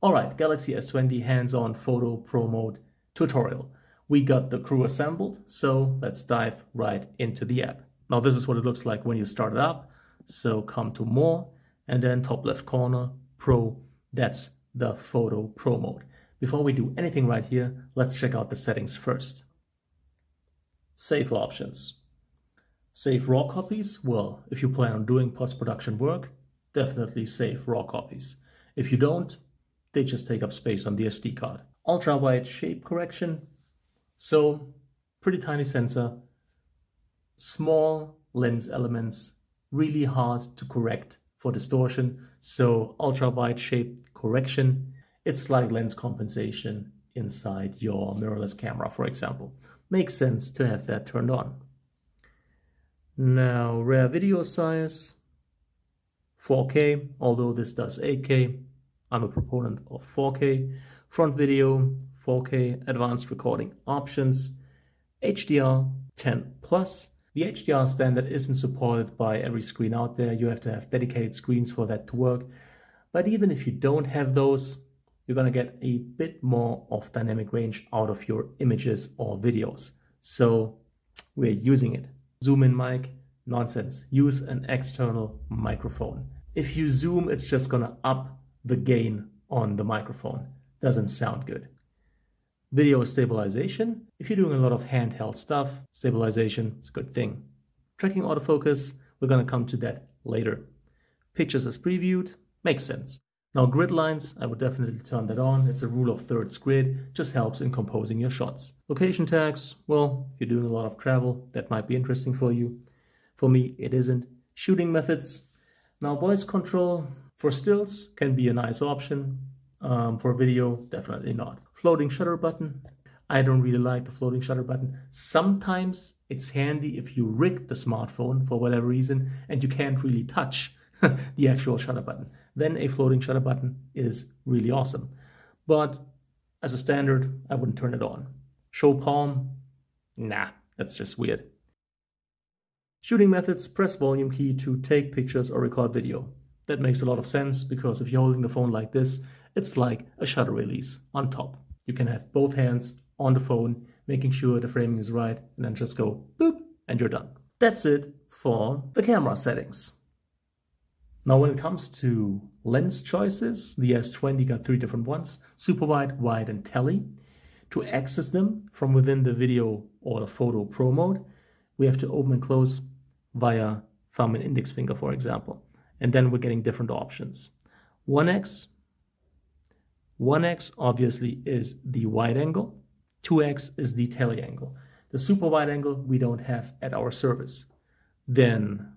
All right, Galaxy S20 hands-on photo pro mode tutorial. We got the crew assembled, so let's dive right into the app. Now this is what it looks like when you start it up. So come to More, and then top left corner, Pro. That's the photo pro mode. Before we do anything right here, let's check out the settings first. Save options. Save raw copies? Well, if you plan on doing post-production work, definitely save raw copies. If you don't, they just take up space on the SD card. Ultra-wide shape correction. So, pretty tiny sensor, small lens elements, really hard to correct for distortion. So ultra-wide shape correction, it's like lens compensation inside your mirrorless camera, for example. Makes sense to have that turned on. Now, rare video size, 4K, although this does 8K. I'm a proponent of 4K. Front video, 4K, advanced recording options, HDR 10 Plus. The HDR standard isn't supported by every screen out there. You have to have dedicated screens for that to work. But even if you don't have those, you're going to get a bit more of dynamic range out of your images or videos. So we're using it. Zoom in mic, nonsense. Use an external microphone. If you zoom, it's just going to up the gain on the microphone. Doesn't sound good. Video stabilization. If you're doing a lot of handheld stuff, stabilization is a good thing. Tracking autofocus, we're going to come to that later. Pictures as previewed, makes sense. Now grid lines, I would definitely turn that on. It's a rule of thirds grid, just helps in composing your shots. Location tags, well, if you're doing a lot of travel, that might be interesting for you. For me, it isn't. Shooting methods. Now voice control for stills can be a nice option. For video, definitely not. Floating shutter button. I don't really like the floating shutter button. Sometimes it's handy if you rig the smartphone for whatever reason and you can't really touch the actual shutter button. Then a floating shutter button is really awesome. But as a standard, I wouldn't turn it on. Show palm? Nah, that's just weird. Shooting methods, press volume key to take pictures or record video. That makes a lot of sense because if you're holding the phone like this, it's like a shutter release on top. You can have both hands on the phone, making sure the framing is right, and then just go boop, and you're done. That's it for the camera settings. Now when it comes to lens choices, the S20 got 3 different ones: super wide, wide, and tele. To access them from within the video or the photo pro mode, we have to open and close via thumb and index finger, for example. And then we're getting different options. 1x obviously is the wide angle. 2x is the tele angle. The super wide angle we don't have at our service. Then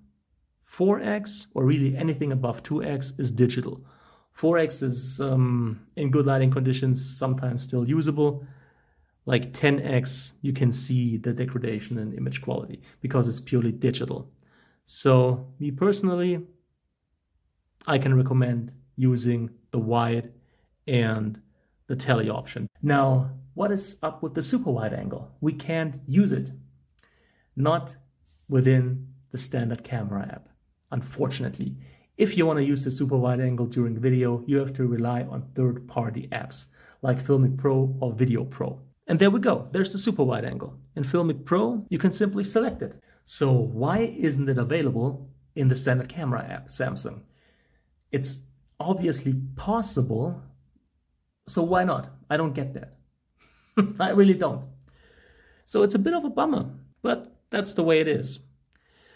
4x, or really anything above 2x, is digital. 4x is, in good lighting conditions, sometimes still usable. Like 10x, you can see the degradation in image quality because it's purely digital. So me personally, I can recommend using the wide and the tele option. Now, what is up with the super wide angle? We can't use it. Not within the standard camera app, unfortunately. If you want to use the super wide angle during video, you have to rely on third-party apps like Filmic Pro or Video Pro. And there we go, there's the super wide angle. In Filmic Pro, you can simply select it. So why isn't it available in the standard camera app, Samsung? It's obviously possible, so why not? I don't get that. I really don't. So it's a bit of a bummer, but that's the way it is.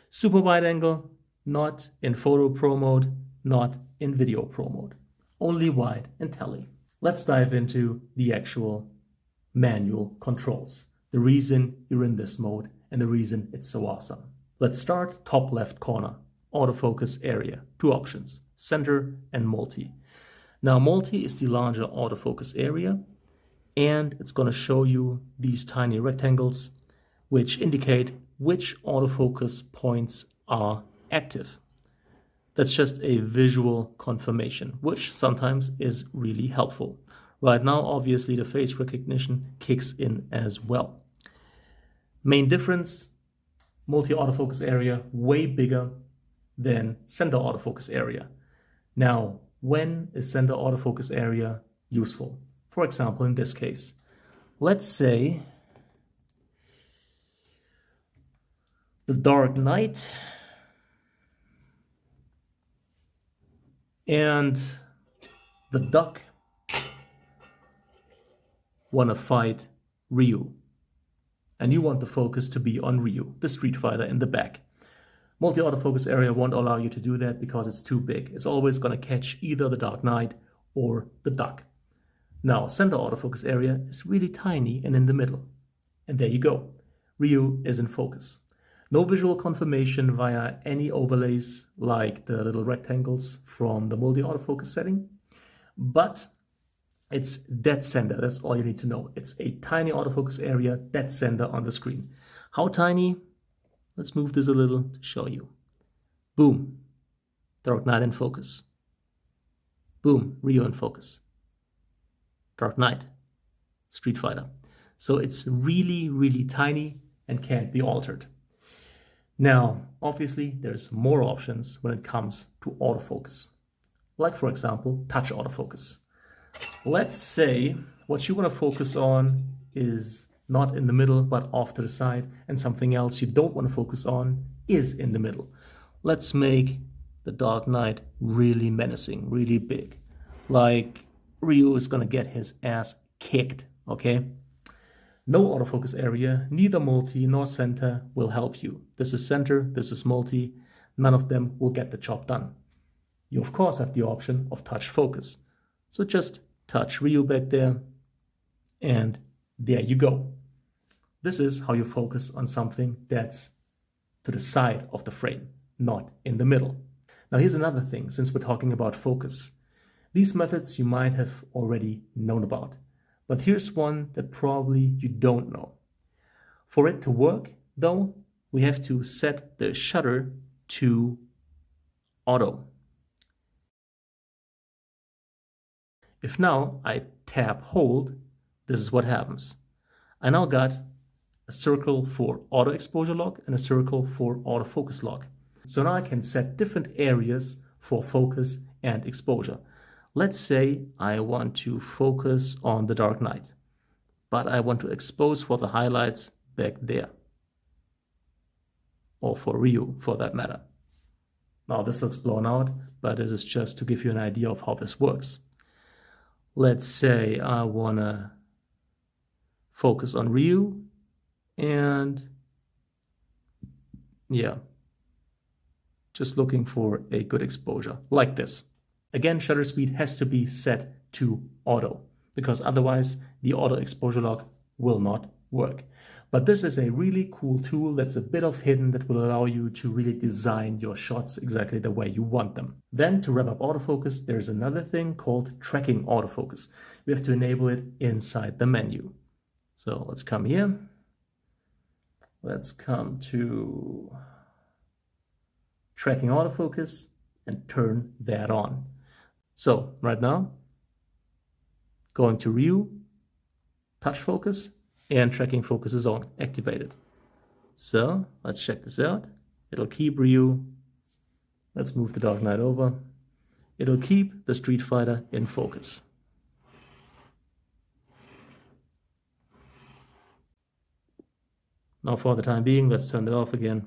Super wide angle, not in photo pro mode, not in video pro mode. Only wide and tele. Let's dive into the actual manual controls. The reason you're in this mode and the reason it's so awesome. Let's start top left corner, autofocus area. 2 options, center and multi. Now multi is the larger autofocus area, and it's going to show you these tiny rectangles which indicate which autofocus points are active. That's just a visual confirmation, which sometimes is really helpful. Right now, obviously, the face recognition kicks in as well. Main difference, multi-autofocus area, way bigger than center autofocus area. Now, when is center autofocus area useful. For example, in this case, let's say the Dark Knight and the Duck want to fight Ryu. And you want the focus to be on Ryu, the Street Fighter in the back. Multi-autofocus area won't allow you to do that because it's too big. It's always going to catch either the Dark Knight or the Duck. Now, center autofocus area is really tiny and in the middle. And there you go. Ryu is in focus. No visual confirmation via any overlays like the little rectangles from the multi-autofocus setting, but it's dead center. That's all you need to know. It's a tiny autofocus area, dead center on the screen. How tiny? Let's move this a little to show you. Boom, Dark Knight in focus. Boom, Ryu in focus. Dark Knight, Street Fighter. So it's really, really tiny and can't be altered. Now, obviously, there's more options when it comes to autofocus. Like, for example, touch autofocus. Let's say what you want to focus on is not in the middle, but off to the side, and something else you don't want to focus on is in the middle. Let's make the Dark Knight really menacing, really big. Like Ryu is going to get his ass kicked, okay? No autofocus area, neither multi nor center will help you. This is center, this is multi. None of them will get the job done. You of course have the option of touch focus. So just touch Ryu back there, and there you go. This is how you focus on something that's to the side of the frame, not in the middle. Now here's another thing, since we're talking about focus. These methods you might have already known about, but here's one that probably you don't know. For it to work, though, we have to set the shutter to auto. If now I tap hold, this is what happens. I now got a circle for auto exposure lock and a circle for autofocus lock. So now I can set different areas for focus and exposure. Let's say I want to focus on the Dark Knight, but I want to expose for the highlights back there. Or for Ryu, for that matter. Now this looks blown out, but this is just to give you an idea of how this works. Let's say I want to focus on Ryu, and yeah, just looking for a good exposure, like this. Again, shutter speed has to be set to auto, because otherwise the auto exposure lock will not work. But this is a really cool tool that's a bit of hidden that will allow you to really design your shots exactly the way you want them. Then to wrap up autofocus, there's another thing called tracking autofocus. We have to enable it inside the menu. So let's come here. Let's come to tracking autofocus and turn that on. So right now, going to Ryu, touch focus, and tracking focus is on, activated. So let's check this out. It'll keep Ryu. Let's move the Dark Knight over. It'll keep the Street Fighter in focus. Now for the time being, let's turn it off again.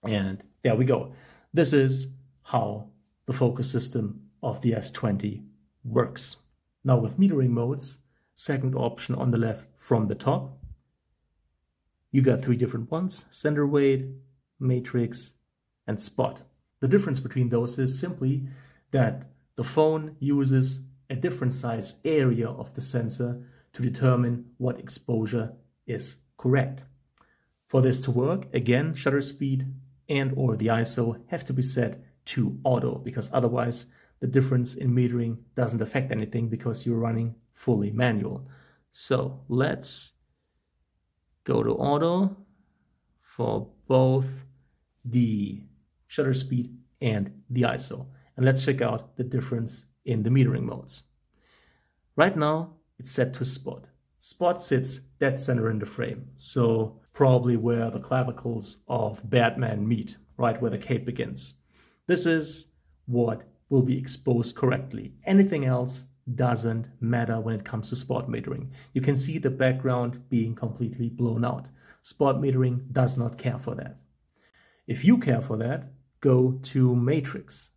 And there we go. This is how the focus system of the S20 works. Now with metering modes, second option on the left from the top, you got three different ones: center weight, matrix, and spot. The difference between those is simply that the phone uses a different size area of the sensor to determine what exposure is correct. For this to work, again, shutter speed and or the ISO have to be set to auto, because otherwise the difference in metering doesn't affect anything because you're running fully manual. So let's go to auto for both the shutter speed and the ISO. And let's check out the difference in the metering modes. Right now, it's set to spot. Spot sits dead center in the frame, so probably where the clavicles of Batman meet, right where the cape begins. This is what will be exposed correctly. Anything else doesn't matter when it comes to spot metering. You can see the background being completely blown out. Spot metering does not care for that. If you care for that, go to matrix.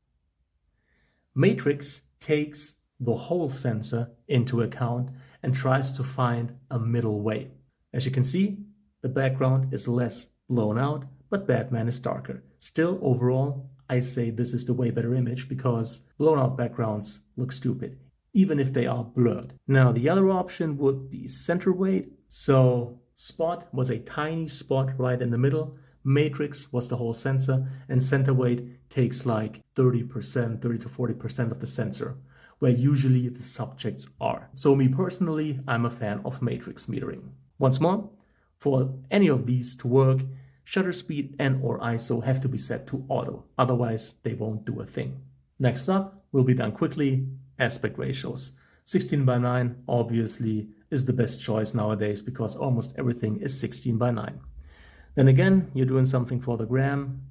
Matrix takes the whole sensor into account and tries to find a middle way. As you can see, the background is less blown out, but Batman is darker. Still, overall, I say this is the way better image because blown out backgrounds look stupid, even if they are blurred. Now, the other option would be center weight. So spot was a tiny spot right in the middle. Matrix was the whole sensor, and center weight takes like 30%, 30 to 40% of the sensor, where usually the subjects are. So me personally, I'm a fan of matrix metering. Once more, for any of these to work, shutter speed and or ISO have to be set to auto, otherwise they won't do a thing. Next up, will be done quickly, aspect ratios. 16:9 obviously is the best choice nowadays because almost everything is 16:9. Then again, you're doing something for the gram,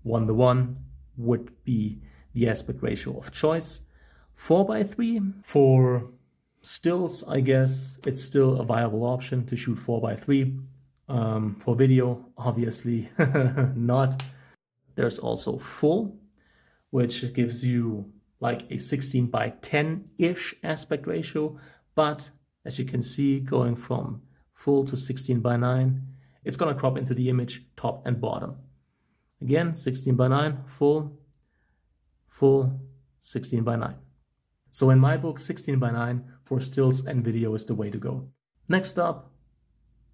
1:1 would be the aspect ratio of choice. 4:3 for stills, I guess it's still a viable option to shoot 4:3. For video, obviously not. There's also full, which gives you like a 16:10-ish aspect ratio, but as you can see, going from full to 16:9, it's going to crop into the image top and bottom. Again, 16:9, full, 16:9. So in my book, 16:9 for stills and video is the way to go. Next up,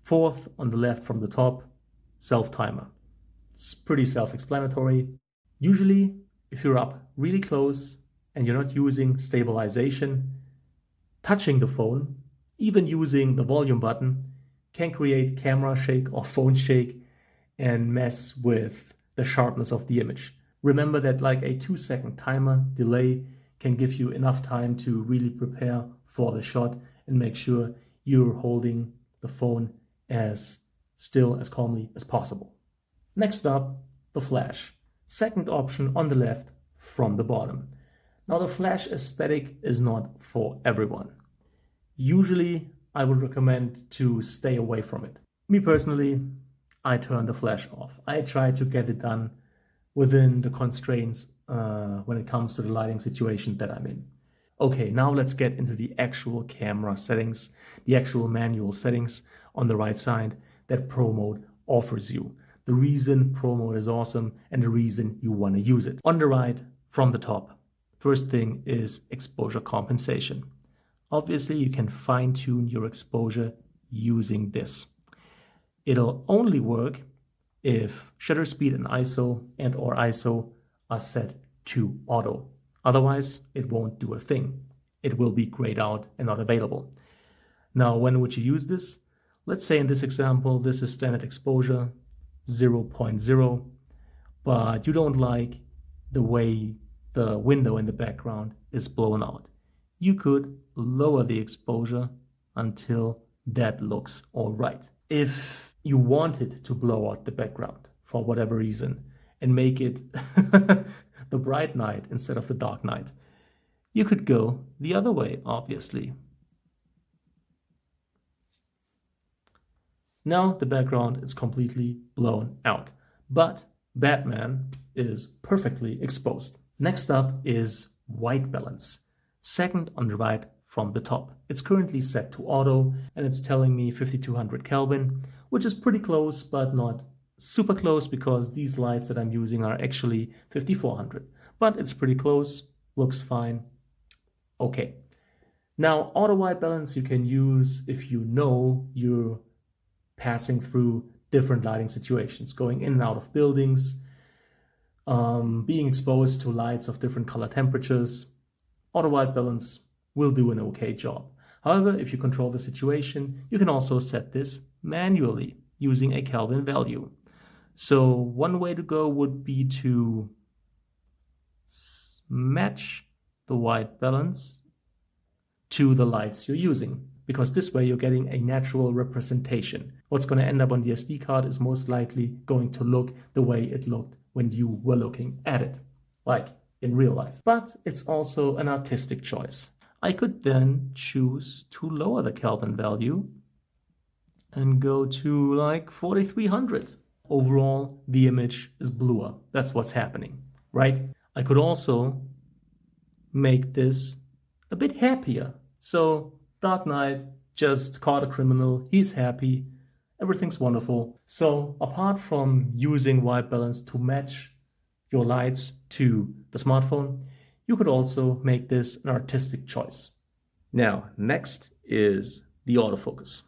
fourth on the left from the top, self-timer. It's pretty self-explanatory. Usually, if you're up really close and you're not using stabilization, touching the phone, even using the volume button, can create camera shake or phone shake and mess with the sharpness of the image. Remember that like a 2-second timer delay can give you enough time to really prepare for the shot and make sure you're holding the phone as still, as calmly as possible. Next up, the flash. Second option on the left from the bottom. Now the flash aesthetic is not for everyone. Usually I would recommend to stay away from it. Me personally, I turn the flash off. I try to get it done within the constraints when it comes to the lighting situation that I'm in. Okay, now let's get into the actual camera settings, the actual manual settings on the right side that Pro Mode offers you. The reason Pro Mode is awesome and the reason you want to use it. On the right, from the top, first thing is exposure compensation. Obviously, you can fine-tune your exposure using this. It'll only work if shutter speed and or ISO are set to auto. Otherwise, it won't do a thing. It will be grayed out and not available. Now, when would you use this? Let's say in this example, this is standard exposure, 0.0, but you don't like the way the window in the background is blown out. You could lower the exposure until that looks all right. If you wanted to blow out the background for whatever reason and make it the bright night instead of the dark night, you could go the other way, obviously. Now the background is completely blown out, but Batman is perfectly exposed. Next up is white balance. Second on the right from the top. It's currently set to auto and it's telling me 5200 Kelvin, which is pretty close, but not super close because these lights that I'm using are actually 5400. But it's pretty close, looks fine. Okay. Now, auto white balance you can use if you know you're passing through different lighting situations, going in and out of buildings, being exposed to lights of different color temperatures. Auto white balance will do an okay job. However, if you control the situation, you can also set this manually using a Kelvin value. So one way to go would be to match the white balance to the lights you're using, because this way you're getting a natural representation. What's going to end up on the SD card is most likely going to look the way it looked when you were looking at it, like in real life. But it's also an artistic choice. I could then choose to lower the Kelvin value and go to like 4300. Overall, the image is bluer. That's what's happening, right? I could also make this a bit happier. So Dark Knight just caught a criminal, he's happy, everything's wonderful. So apart from using white balance to match your lights to the smartphone, you could also make this an artistic choice. Now, next is the autofocus.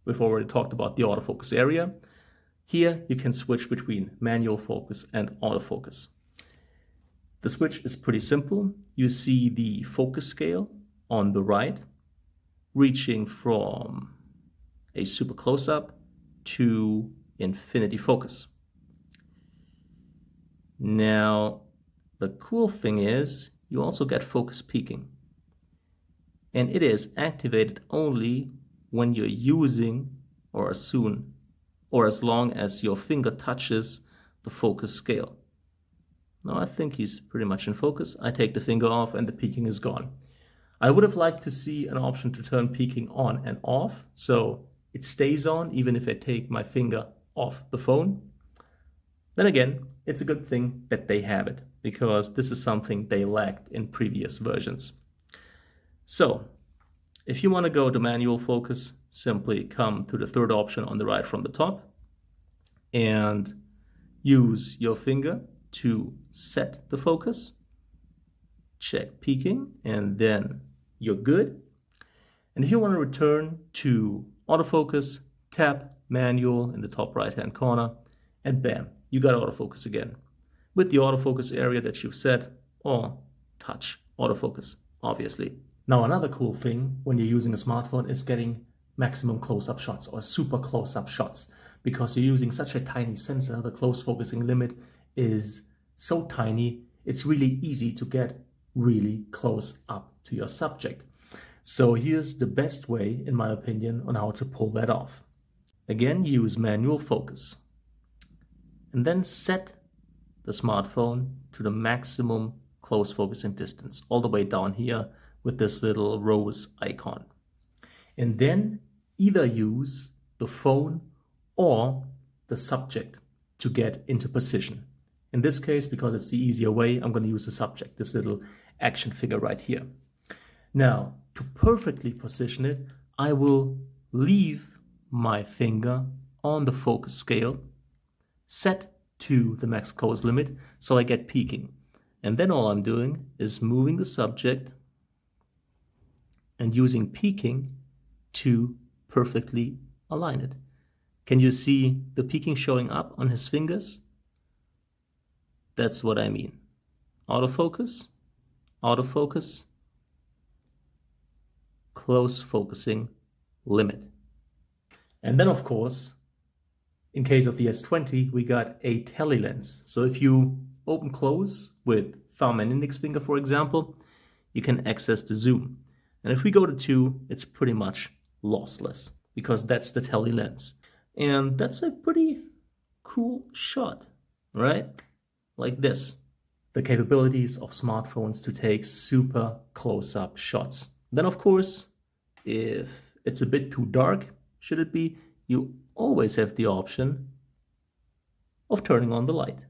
We've already talked about the autofocus area. Here you can switch between manual focus and autofocus. The switch is pretty simple. You see the focus scale on the right, reaching from a super close-up to infinity focus. Now, the cool thing is you also get focus peaking. And it is activated only when you're using or as long as your finger touches the focus scale. Now I think he's pretty much in focus. I take the finger off and the peaking is gone. I would have liked to see an option to turn peaking on and off, so it stays on even if I take my finger off the phone. Then again, it's a good thing that they have it, because this is something they lacked in previous versions. So, if you want to go to manual focus, simply come to the third option on the right from the top and use your finger to set the focus, check peaking, and then you're good. And if you want to return to autofocus, tap manual in the top right hand corner, and bam, you got autofocus again with the autofocus area that you've set, or touch autofocus, obviously. Now, another cool thing when you're using a smartphone is getting maximum close-up shots or super close-up shots. Because you're using such a tiny sensor, the close focusing limit is so tiny, it's really easy to get really close up to your subject. So here's the best way, in my opinion, on how to pull that off. Again, use manual focus. And then set the smartphone to the maximum close focusing distance, all the way down here with this little rose icon. And then either use the phone or the subject to get into position. In this case, because it's the easier way, I'm going to use the subject, this little action figure right here. Now, to perfectly position it, I will leave my finger on the focus scale, set to the max close limit, so I get peaking. And then all I'm doing is moving the subject and using peaking to perfectly align it. Can you see the peaking showing up on his fingers? That's what I mean. Autofocus, autofocus, close focusing limit. And then, of course, in case of the S20, we got a tele lens. So if you open close with thumb and index finger, for example, you can access the zoom. And if we go to 2, it's pretty much lossless, because that's the tele lens. And that's a pretty cool shot, right? Like this. The capabilities of smartphones to take super close-up shots. Then, of course, if it's a bit too dark, should it be, you always have the option of turning on the light,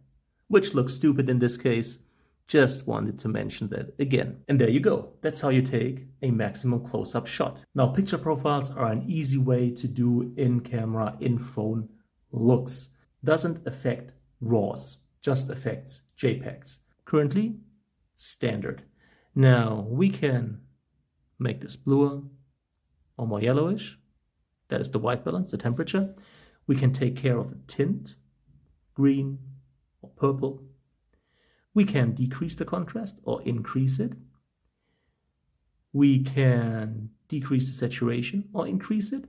which looks stupid in this case. Just wanted to mention that again. And there you go. That's how you take a maximum close-up shot. Now, picture profiles are an easy way to do in-camera, in-phone looks. Doesn't affect RAWs, just affects JPEGs. Currently, standard. Now, we can make this bluer or more yellowish. That is the white balance, the temperature. We can take care of the tint, green or purple. We can decrease the contrast or increase it. We can decrease the saturation or increase it.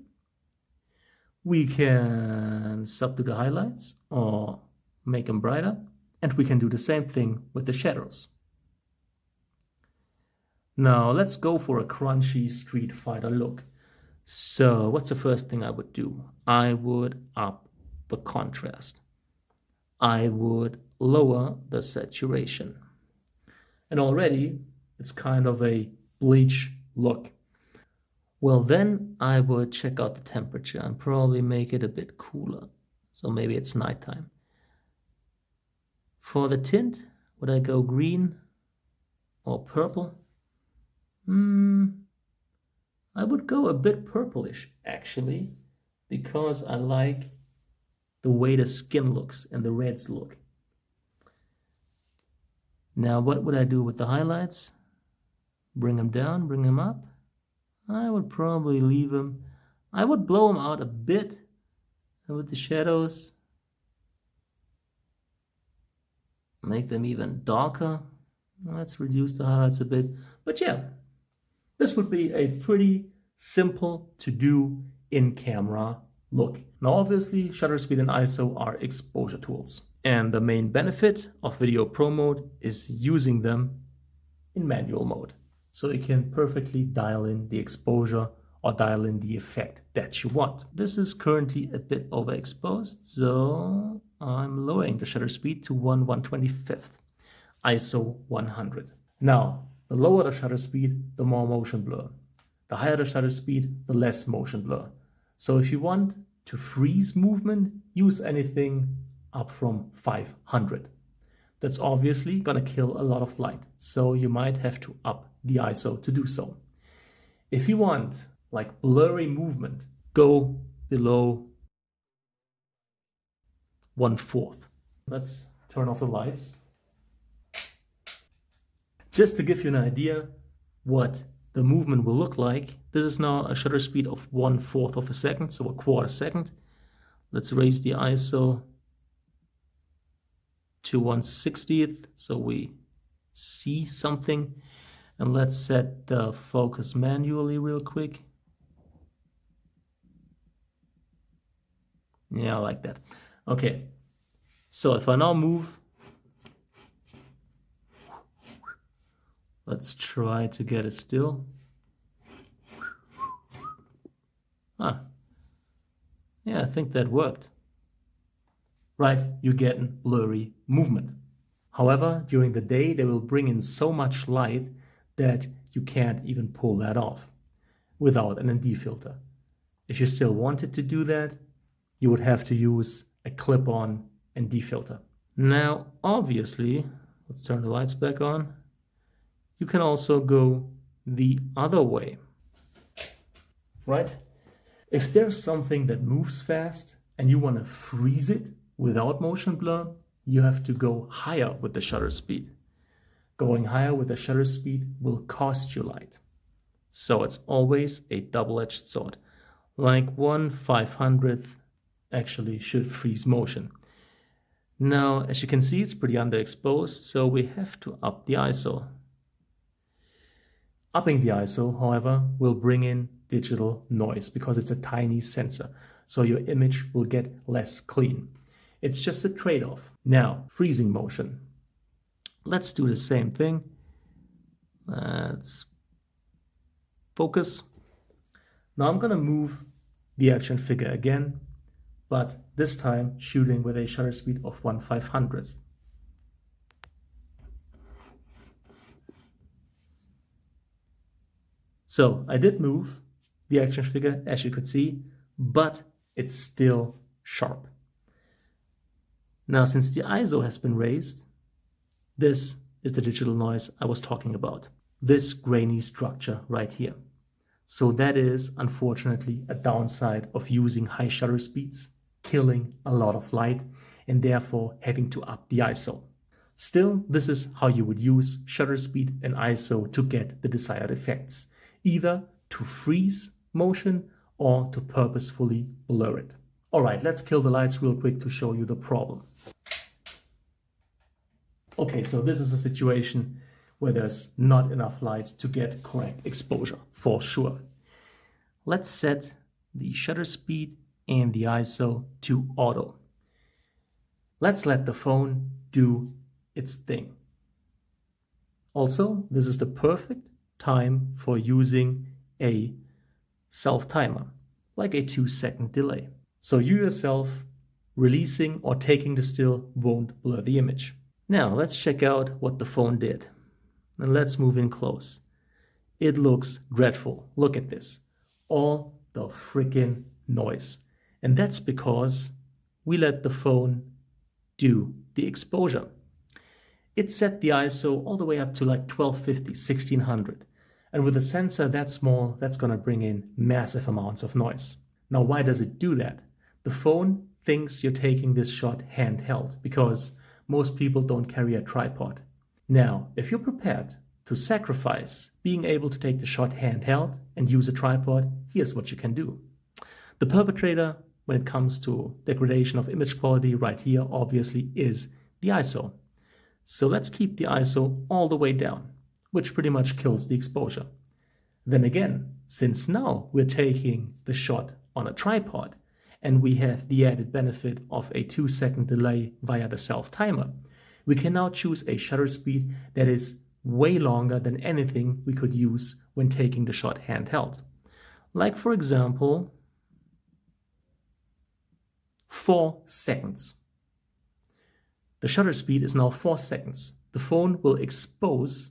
We can subdue the highlights or make them brighter. And we can do the same thing with the shadows. Now let's go for a crunchy Street Fighter look. So what's the first thing I would do? I would up the contrast. I would lower the saturation. And already it's kind of a bleach look. Well, then I would check out the temperature and probably make it a bit cooler. So maybe it's nighttime. For the tint, would I go green or purple? I would go a bit purplish actually, because I like the way the skin looks and the reds look. Now, what would I do with the highlights? Bring them down, bring them up? I would probably leave them. I would blow them out a bit with the shadows. Make them even darker. Let's reduce the highlights a bit. But yeah, this would be a pretty simple to do in-camera look. Now obviously shutter speed and ISO are exposure tools. And the main benefit of Video Pro mode is using them in manual mode. So you can perfectly dial in the exposure or dial in the effect that you want. This is currently a bit overexposed, so I'm lowering the shutter speed to 1/125th, ISO 100. Now, the lower the shutter speed, the more motion blur. The higher the shutter speed, the less motion blur. So if you want to freeze movement, use anything up from 500. That's obviously gonna kill a lot of light, so you might have to up the ISO to do so. If you want like blurry movement, go below 1/4. Let's turn off the lights. Just to give you an idea what the movement will look like, this is now a shutter speed of 1/4 of a second, so a quarter second. Let's raise the ISO to 1/60th so we see something. And let's set the focus manually real quick. Yeah, I like that. Okay, so if I now move, let's try to get it still. Yeah, I think that worked. Right, you're getting blurry movement. However, during the day, they will bring in so much light that you can't even pull that off without an ND filter. If you still wanted to do that, you would have to use a clip-on ND filter. Now, obviously, let's turn the lights back on. You can also go the other way, right? If there's something that moves fast and you want to freeze it without motion blur, you have to go higher with the shutter speed. Going higher with the shutter speed will cost you light. So it's always a double-edged sword. Like 1/500th actually should freeze motion. Now, as you can see, it's pretty underexposed, so we have to up the ISO. Upping the ISO, however, will bring in digital noise because it's a tiny sensor, so your image will get less clean. It's just a trade-off. Now, freezing motion. Let's do the same thing. Let's focus. Now I'm gonna move the action figure again, but this time shooting with a shutter speed of 1/500th. So I did move the action figure, as you could see, but it's still sharp. Now, since the ISO has been raised, this is the digital noise I was talking about. This grainy structure right here. So that is unfortunately a downside of using high shutter speeds, killing a lot of light and therefore having to up the ISO. Still, this is how you would use shutter speed and ISO to get the desired effects, either to freeze motion or to purposefully blur it. All right, let's kill the lights real quick to show you the problem. Okay, so this is a situation where there's not enough light to get correct exposure, for sure. Let's set the shutter speed and the ISO to auto. Let's let the phone do its thing. Also, this is the perfect time for using a self-timer, like a 2-second delay. So you yourself releasing or taking the still won't blur the image. Now let's check out what the phone did. And let's move in close. It looks dreadful. Look at this. All the freaking noise. And that's because we let the phone do the exposure. It set the ISO all the way up to like 1250, 1600. And with a sensor that small, that's going to bring in massive amounts of noise. Now, why does it do that? The phone thinks you're taking this shot handheld because most people don't carry a tripod. Now, if you're prepared to sacrifice being able to take the shot handheld and use a tripod, here's what you can do. The perpetrator, when it comes to degradation of image quality right here, obviously is the ISO. So let's keep the ISO all the way down, which pretty much kills the exposure. Then again, since now we're taking the shot on a tripod and we have the added benefit of a 2-second delay via the self-timer, we can now choose a shutter speed that is way longer than anything we could use when taking the shot handheld. Like, for example, 4 seconds. The shutter speed is now 4 seconds. The phone will expose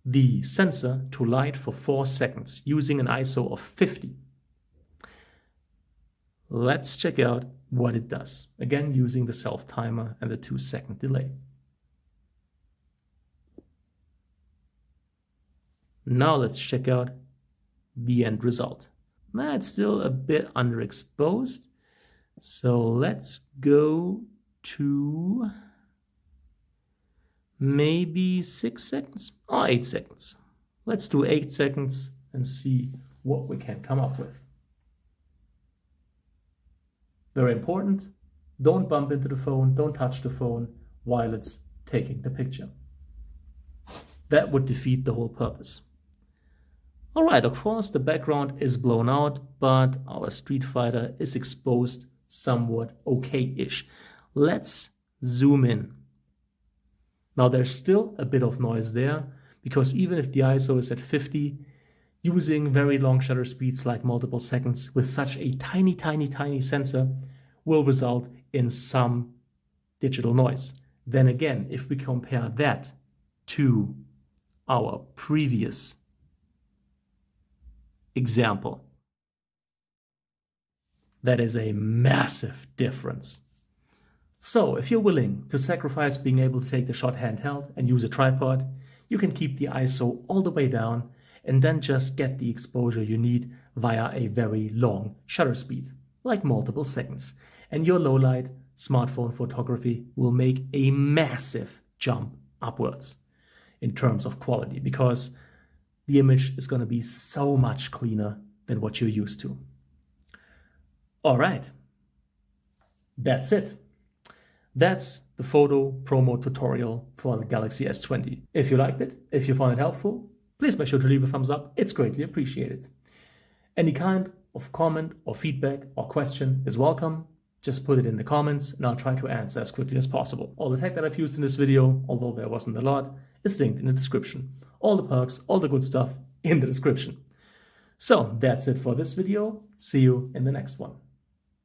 the sensor to light for 4 seconds using an ISO of 50. Let's check out what it does. Again, using the self-timer and the 2-second delay. Now let's check out the end result. Now it's still a bit underexposed. So let's go to maybe 6 seconds or 8 seconds. Let's do 8 seconds and see what we can come up with. Very important, don't bump into the phone, don't touch the phone while it's taking the picture. That would defeat the whole purpose. All right, of course, the background is blown out, but our Street Fighter is exposed somewhat okay-ish. Let's zoom in. Now there's still a bit of noise there, because even if the ISO is at 50, using very long shutter speeds like multiple seconds with such a tiny sensor will result in some digital noise. Then again, if we compare that to our previous example, that is a massive difference. So if you're willing to sacrifice being able to take the shot handheld and use a tripod, you can keep the ISO all the way down and then just get the exposure you need via a very long shutter speed, like multiple seconds. And your low light smartphone photography will make a massive jump upwards in terms of quality, because the image is going to be so much cleaner than what you're used to. All right, that's it. That's the photo promo tutorial for the Galaxy S20. If you liked it, if you found it helpful, please make sure to leave a thumbs up. It's greatly appreciated. Any kind of comment or feedback or question is welcome. Just put it in the comments and I'll try to answer as quickly as possible. All the tech that I've used in this video, although there wasn't a lot, is linked in the description. All the perks, all the good stuff in the description. So that's it for this video. See you in the next one.